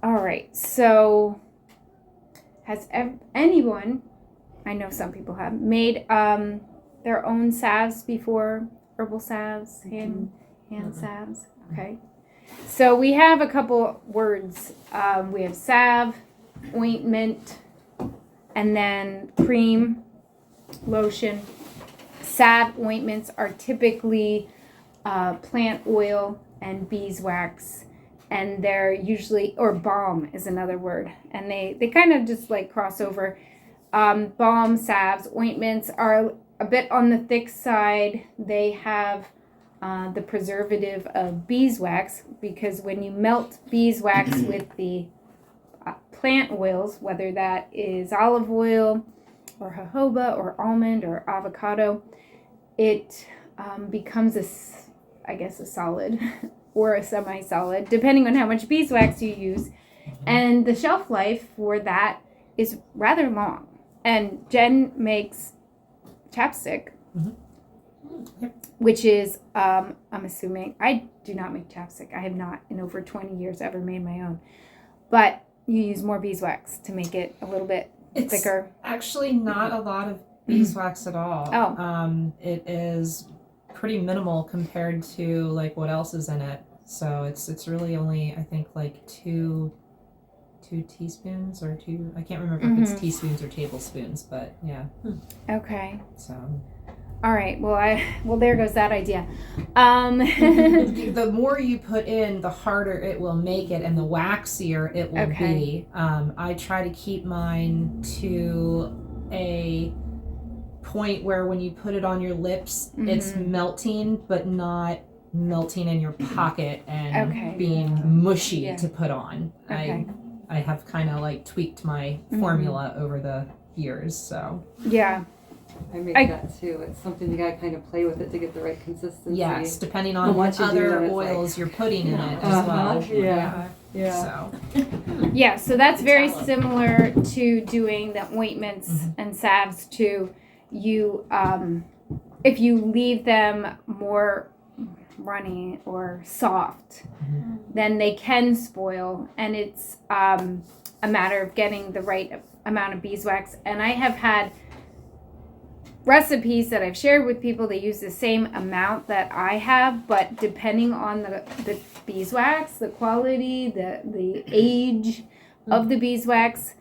All right. So, has anyone, I know some people have, made their own salves before? Herbal salves, hand salves? Okay. So, we have a couple words. We have salve, ointment, and then cream, lotion. Salve ointments are typically plant oil and beeswax, and they're usually, or balm is another word, and they kind of just like cross over. Balm, salves, ointments are a bit on the thick side. They have the preservative of beeswax, because when you melt beeswax with the plant oils, whether that is olive oil or jojoba or almond or avocado, it becomes a solid or a semi-solid, depending on how much beeswax you use. And the shelf life for that is rather long. And Jen makes chapstick, which is, I'm assuming, I do not make chapstick. I have not in over 20 years ever made my own. But you use more beeswax to make it a little bit thicker. Actually not a lot of beeswax at all. Oh. It is pretty minimal compared to like what else is in it. So it's really only, I think, like two teaspoons or two. I can't remember if it's teaspoons or tablespoons, but yeah. Okay. So. All right. Well, there goes that idea. The more you put in, the harder it will make it, and the waxier it will be. I try to keep mine to a point where when you put it on your lips, it's melting, but not melting in your pocket and being mushy to put on. I have kind of like tweaked my formula over the years, so. Yeah. I make that too. It's something you gotta kind of play with it to get the right consistency. Yes, depending on what other oils you're putting in it as well. Yeah. So. Yeah, so that's very similar to doing the ointments and salves too. You, if you leave them more runny or soft, then they can spoil, and it's a matter of getting the right amount of beeswax. And I have had recipes that I've shared with people, they use the same amount that I have, but depending on the beeswax, the quality, the age of the beeswax,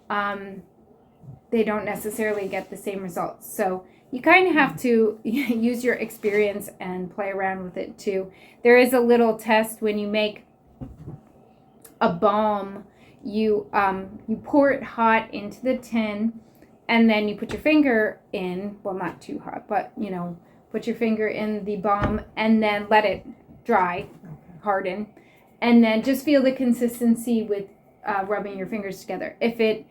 they don't necessarily get the same results. So you kind of have to use your experience and play around with it too. There is a little test when you make a balm. You pour it hot into the tin, and then you put your finger in, well, not too hot, but, put your finger in the balm and then let it dry, harden, and then just feel the consistency with rubbing your fingers together. If it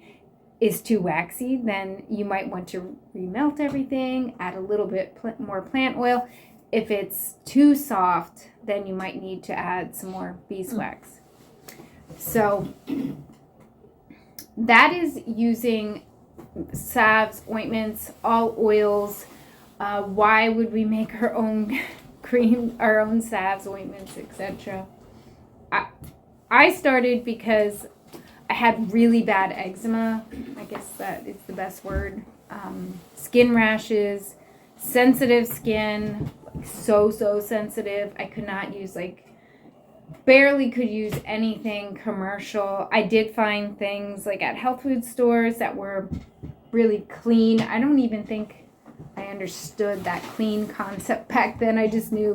is too waxy, then you might want to remelt everything, add a little bit more plant oil. If it's too soft, then you might need to add some more beeswax. So that is using salves, ointments, all oils. Why would we make our own cream, our own salves, ointments, etc.? I started because I had really bad eczema. I guess that is the best word. Skin rashes, sensitive skin, so sensitive. I could not use, barely could use anything commercial. I did find things like at health food stores that were really clean. I don't even think I understood that clean concept back then. I just knew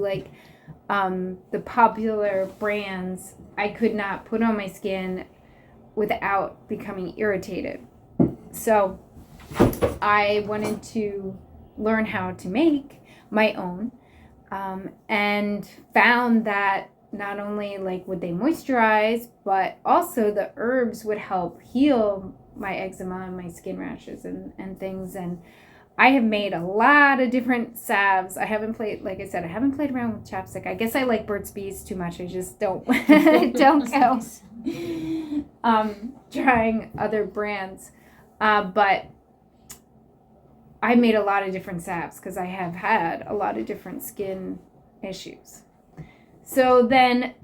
the popular brands I could not put on my skin without becoming irritated. So I wanted to learn how to make my own, and found that not only would they moisturize, but also the herbs would help heal my eczema and my skin rashes and things. And I have made a lot of different salves. I haven't played, like I said, I haven't played around with chapstick. I guess I like Burt's Bees too much. I just don't go trying other brands. But I made a lot of different salves because I have had a lot of different skin issues. So then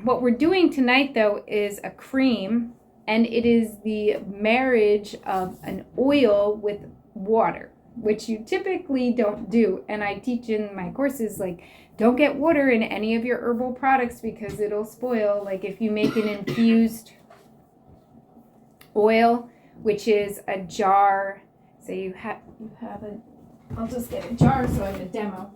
what we're doing tonight, though, is a cream, and it is the marriage of an oil with water, which you typically don't do. And I teach in my courses, like, don't get water in any of your herbal products because it'll spoil. Like if you make an infused oil, which is a jar, so you have a, I'll just get a jar so I have a demo.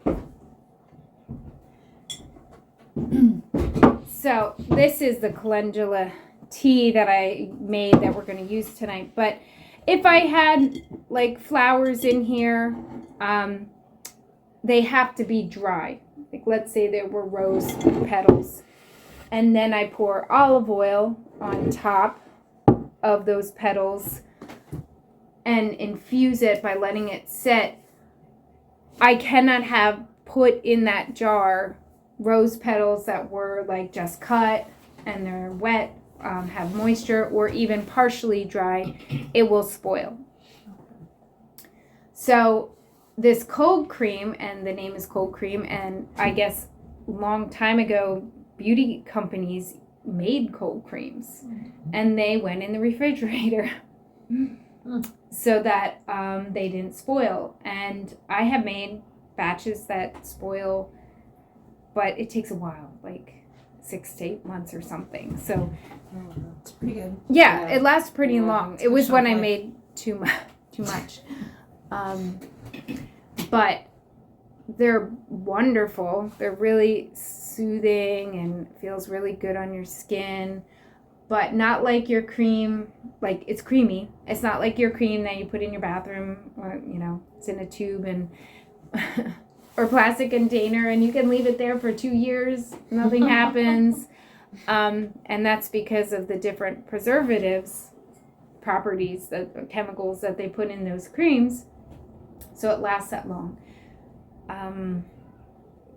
So this is the calendula tea that I made that we're going to use tonight. But if I had like flowers in here, they have to be dry. Like let's say there were rose petals, and then I pour olive oil on top of those petals and infuse it by letting it sit. I cannot have put in that jar rose petals that were like just cut and they're wet, have moisture, or even partially dry. It will spoil. So this cold cream, and the name is cold cream, and I guess long time ago beauty companies made cold creams and they went in the refrigerator so that they didn't spoil. And I have made batches that spoil, but it takes a while, like 6 to 8 months or something. So It's pretty good. yeah, it lasts pretty Yeah. long. It was when I made too much. But they're wonderful. They're really soothing and feels really good on your skin, but not like your cream. Like it's creamy. It's not like your cream that you put in your bathroom, or it's in a tube and or plastic container, and you can leave it there for 2 years, nothing happens. And that's because of the different preservatives properties, the chemicals that they put in those creams, so it lasts that long.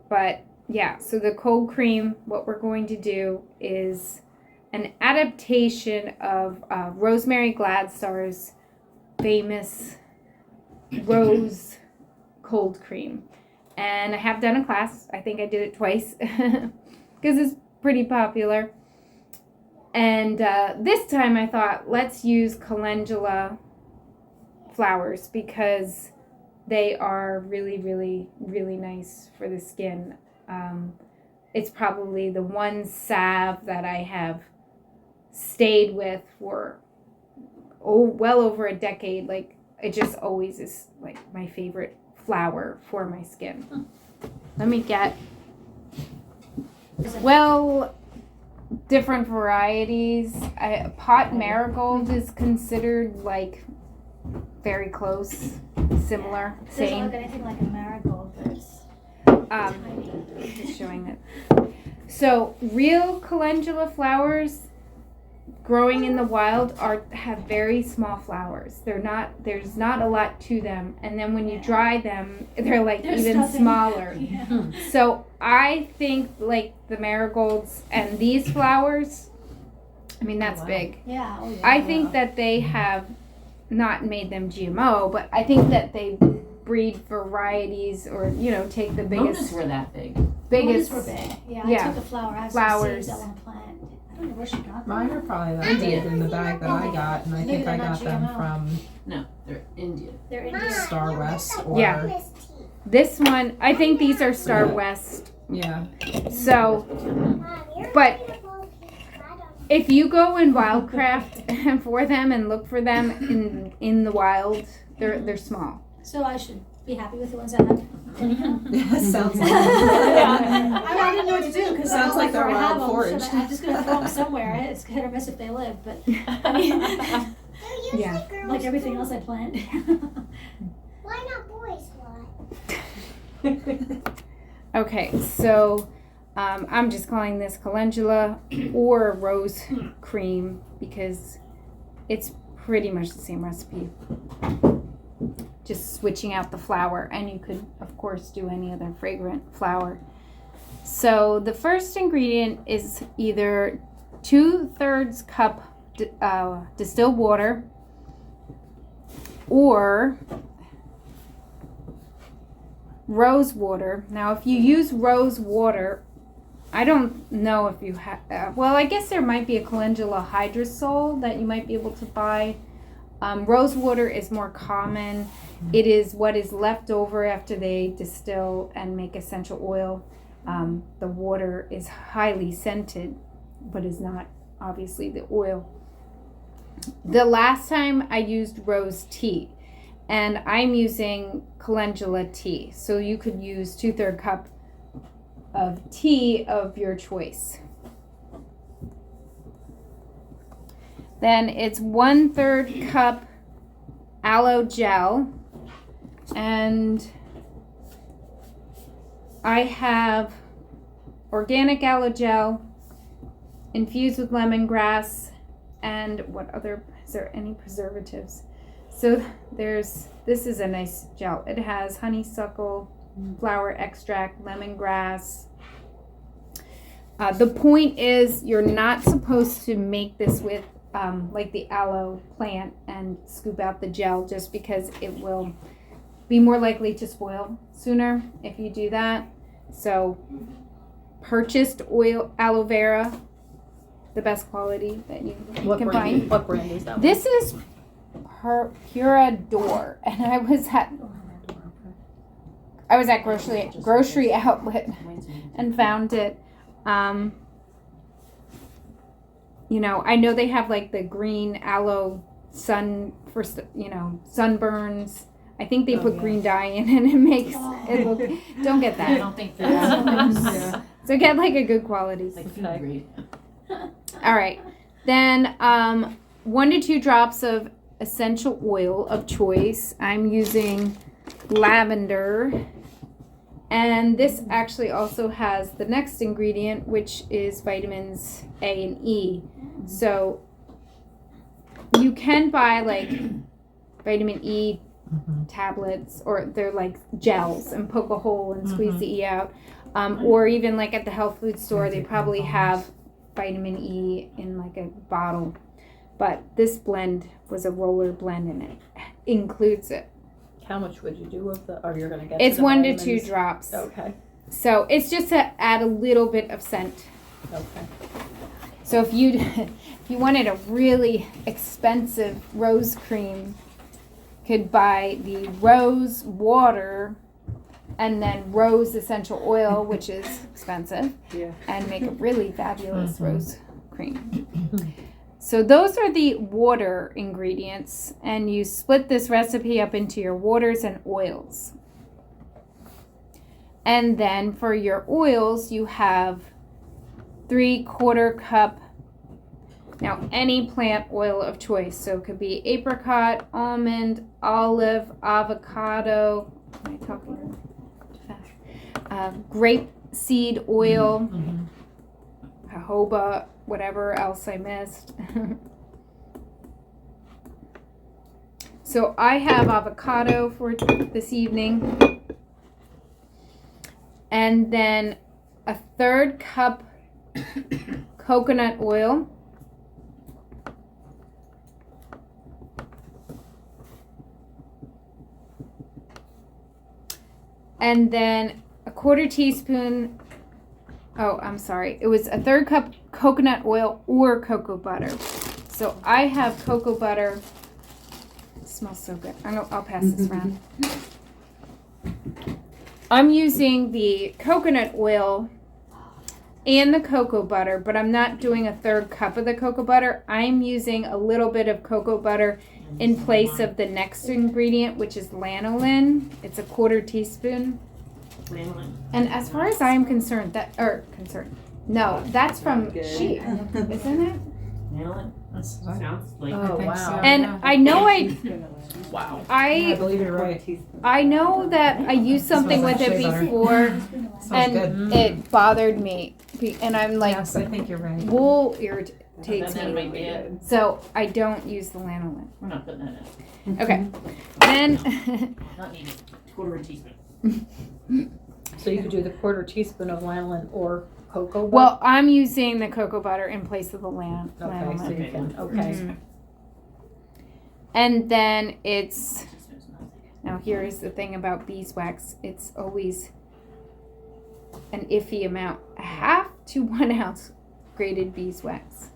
But yeah, so the cold cream, what we're going to do is an adaptation of Rosemary Gladstar's famous rose cold cream. And I have done a class. I think I did it twice because it's pretty popular. And this time I thought, let's use calendula flowers because they are really, really, really nice for the skin. It's probably the one salve that I have stayed with for well over a decade. Like it just always is like my favorite flower for my skin. Let me get, different varieties. Pot marigold is considered like very close, similar, It doesn't same. look anything like a marigold, but it's Just showing it. So real calendula flowers growing in the wild have very small flowers. There's not a lot to them, and then when you dry them, they're like There's even nothing. smaller. Yeah. So I think like the marigolds and these flowers, I mean that's wow. big. Yeah. Oh, yeah. I think that they have not made them GMO, but I think that they breed varieties or take the Lotus biggest were that big. biggest Lotus were big. Yeah, yeah. I took a flower. I have Flowers. some seeds I want to plant. I don't know where she got them. Mine are probably that India. big in the bag that I got, and I Maybe think I they're not got them GMO. from No, they're Indian. They're Indian. Star West or Yeah. This one, I think these are Star West. yeah. So, but if you go in Wildcraft for them and look for them in the wild, they're small. So I should be happy with the ones I have. Sounds like Yeah. I didn't know what to do because I Sounds don't like like where they're I have wild them. foraged. So I'm just gonna throw them somewhere. It's hit or miss if they live, but I mean, Yeah. like everything else I plant. Why not boys lot? Okay, so I'm just calling this calendula or rose cream because it's pretty much the same recipe. Just switching out the flower, and you could, of course, do any other fragrant flower. So the first ingredient is either 2/3 cup distilled water or rose water. Now, if you use rose water, I don't know if you have, well, I guess there might be a calendula hydrosol that you might be able to buy. Rose water is more common. It is what is left over after they distill and make essential oil. The water is highly scented, but is not obviously the oil. The last time I used rose tea, and I'm using calendula tea. So you could use 2/3 cup of tea of your choice. Then it's 1/3 cup aloe gel, and I have organic aloe gel infused with lemongrass, and what other, is there any preservatives? So this is a nice gel. It has honeysuckle, flower extract, lemongrass. The point is you're not supposed to make this with like the aloe plant and scoop out the gel, just because it will be more likely to spoil sooner if you do that. So purchased oil aloe vera, the best quality that you can find. What brand is that? This is Purador, and I was at grocery outlet and found it. You know, I know they have like the green aloe sun for, you know, sunburns. I think they put green dye in and it makes it look. Don't get that. I don't think that. So get like a good quality. Like food grade. All right. Then 1 to 2 drops of essential oil of choice. I'm using lavender. And this actually also has the next ingredient, which is vitamins A and E. So you can buy like vitamin E tablets, or they're like gels, and poke a hole and squeeze the E out. Or even like at the health food store, they probably have vitamin E in like a bottle. But this blend was a roller blend, and it includes it. How much would you do of the, or you're going to get It's to the 1 to vitamins? 2 drops. Okay. So it's just to add a little bit of scent. Okay. So if you wanted a really expensive rose cream, could buy the rose water and then rose essential oil, which is expensive, and make a really fabulous rose cream. So those are the water ingredients, and you split this recipe up into your waters and oils. And then for your oils, you have 3/4 cup, now any plant oil of choice. So it could be apricot, almond, olive, avocado, am I talking too fast? Grape seed oil, jojoba, whatever else I missed. So I have avocado for this evening. And then 1/3 cup coconut oil. And then 1/4 teaspoon, oh, I'm sorry. It was 1/3 cup coconut oil or cocoa butter. So I have cocoa butter. It smells so good. I'll pass this around. I'm using the coconut oil and the cocoa butter, but I'm not doing 1/3 cup of the cocoa butter. I'm using a little bit of cocoa butter in place of the next ingredient, which is lanolin. It's 1/4 teaspoon. And as far as I'm concerned, no, that's from sheep, isn't it? Sounds like Oh, wow. And I know Wow. I believe you're right. I know that I used something with it Smells like shea before, Sounds and good. it bothered me, and I'm like, Yes, I think you're right. wool irritates That might me, be it. so I don't use the lanolin. We're not putting that in. Okay, then Not needed. 1/4 teaspoon. So you could do the 1/4 teaspoon of lanolin or cocoa butter? well, I'm using the cocoa butter in place of the Okay, so lanolin. you can, okay. Mhm. And then it's, now here is the thing about beeswax, it's always an iffy amount. A half to 1 ounce grated beeswax.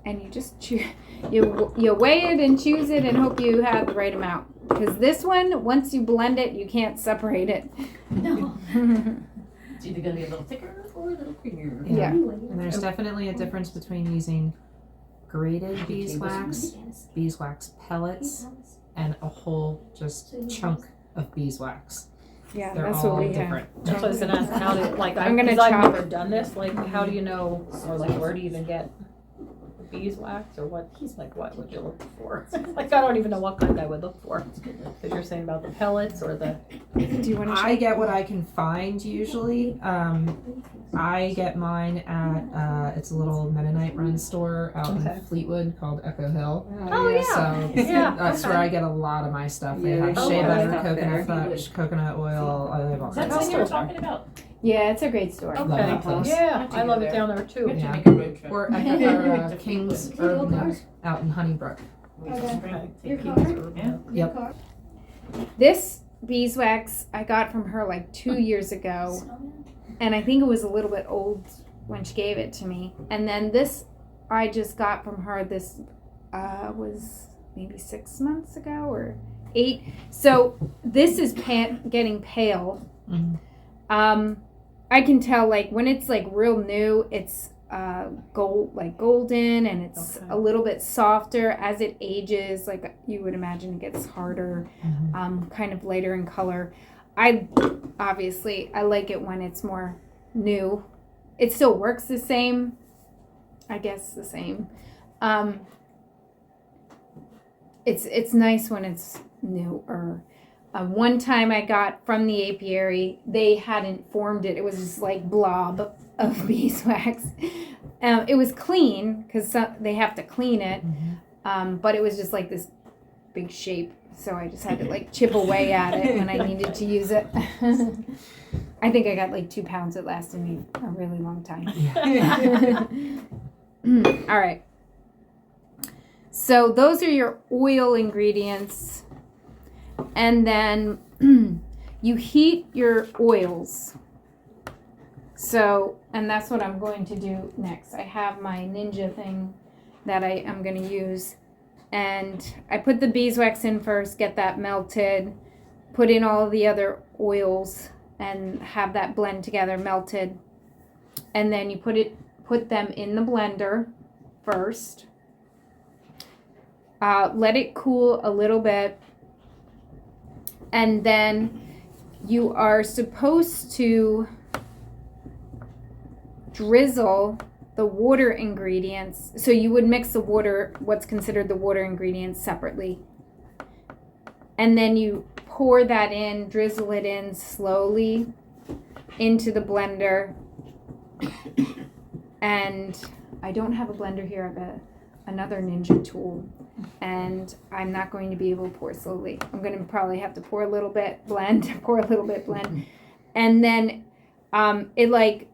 And you just you weigh it and choose it and hope you have the right amount. Because this one, once you blend it, you can't separate it. No. It's either gonna be a little thicker or a little creamier. Yeah. And there's definitely a difference between using grated beeswax, beeswax pellets, and a whole just chunk of beeswax. Yeah, They're that's all what we have. different. That's what I was gonna ask, how do, like, I'm gonna I've chop. never done this, like, how do you know, or like, where do you even get beeswax, or what, like, what would you look for? Like, I don't even know what kind I would look for, because you're saying about the pellets, or the, Do you want to I get what I can find usually. I get mine at it's a little Mennonite run store out Okay. in Fleetwood called Echo Hill. Oh, yeah. So Yeah, that's okay. where I get a lot of my stuff. They Yeah, have they shea do butter, stuff coconut there. fudge, coconut oil. They have all Is that kinds of the one you were stuff. talking about? Yeah, it's a great store. Love okay, that place. yeah, I love it down there We too. have to Yeah. make a road trip. Or King's Can you go Herb Nook cars? out in Honeybrook. We Okay. just bring- Okay, Your take car? these or- Yeah. Yep. Car? This beeswax I got from her like 2 years ago, and I think it was a little bit old when she gave it to me. And then this I just got from her. This was maybe 6 months ago or 8. So this is getting pale. Mhm. I can tell like when it's like real new, it's golden, and it's Okay. a little bit softer. As it ages, like you would imagine, it gets harder, Mhm. kind of lighter in color. I like it when it's more new. It still works the same, I guess the same. It's nice when it's newer. One time I got from the apiary, they hadn't formed it. It was just like blob of beeswax. It was clean because they have to clean it, but it was just like this big shape. So I just had to like chip away at it when I needed to use it. I think I got like 2 pounds. It lasted me a really long time. All right. So those are your oil ingredients. And then you heat your oils. So, and that's what I'm going to do next. I have my Ninja thing that I am going to use. And I put the beeswax in first, get that melted, put in all the other oils, and have that blend together, melted. And then you put them in the blender first. Let it cool a little bit. And then you are supposed to drizzle the water ingredients. So you would mix the water, what's considered the water ingredients, separately. And then you pour that in, drizzle it in slowly into the blender. And I don't have a blender here. I have another Ninja tool. And I'm not going to be able to pour slowly. I'm going to probably have to pour a little bit, blend, pour a little bit, blend. And then it like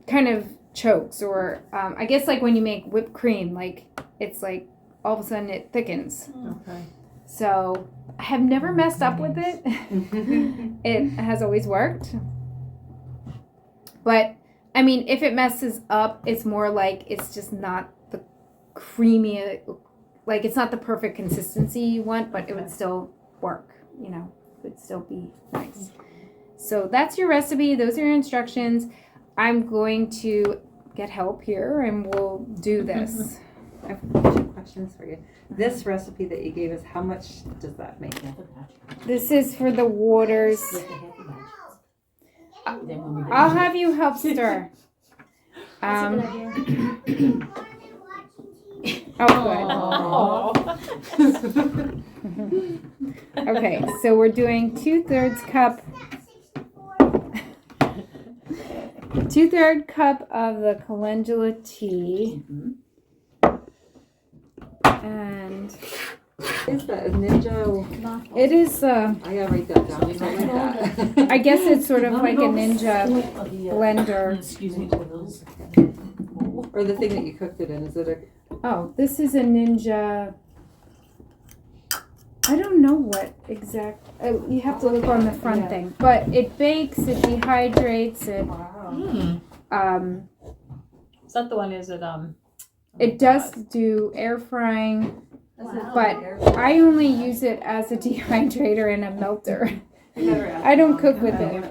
kind of chokes, or I guess like when you make whipped cream, like it's like all of a sudden it thickens. Okay. So I have never messed up with it. It has always worked. But I mean, if it messes up, it's more like it's just not the creamy, like it's not the perfect consistency you want, but it would still work, you know, it would still be nice. So that's your recipe. Those are your instructions. I'm going to get help here and we'll do this. I have a bunch of questions for you. This recipe that you gave us, how much does that make? This is for the waters. I'll have you help stir. That's a good idea. Oh, good. Okay, so we're doing 2/3 cup. 2/3 cup of the calendula tea. And Is that a Ninja? it is, I gotta write that down. I don't like that. I guess it's sort of like a Ninja blender. Excuse me. Or the thing that you cooked it in. Is it a? Oh, this is a Ninja I don't know what exact. You have to look on the front thing, but it bakes, it dehydrates, it Is that the one? Is it it does do air frying, Wow. but I only use it as a dehydrator and a melter. I don't cook with it.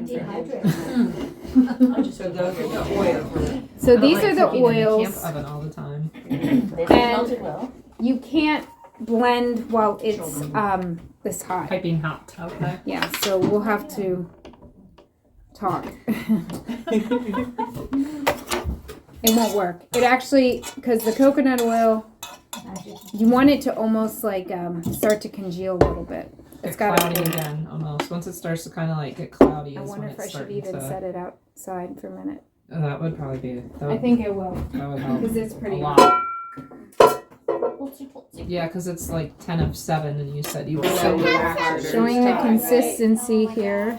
Dehydrated. So those are the oils. So these are the Cooking in the oils. camp oven all the time. They smelted well. You can't blend while it's this hot. Piping hot. Okay. Yeah, so we'll have to talk. It won't work. It actually, because the coconut oil, you want it to almost like start to congeal a little bit. It's got cloudy again, almost. Once it starts to kind of like get cloudy, I is wonder when if I it's should starting even to. set it outside for a minute. That would probably be. That would, I think it will, that would help. because it's pretty a hot. lot. Whoopsie, whoopsie. Yeah, because it's like 10 of 7, and you said you were So showing the consistency here.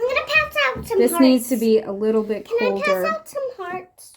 I'm gonna pass out some This hearts. needs to be a little bit Can I pass colder. out some hearts?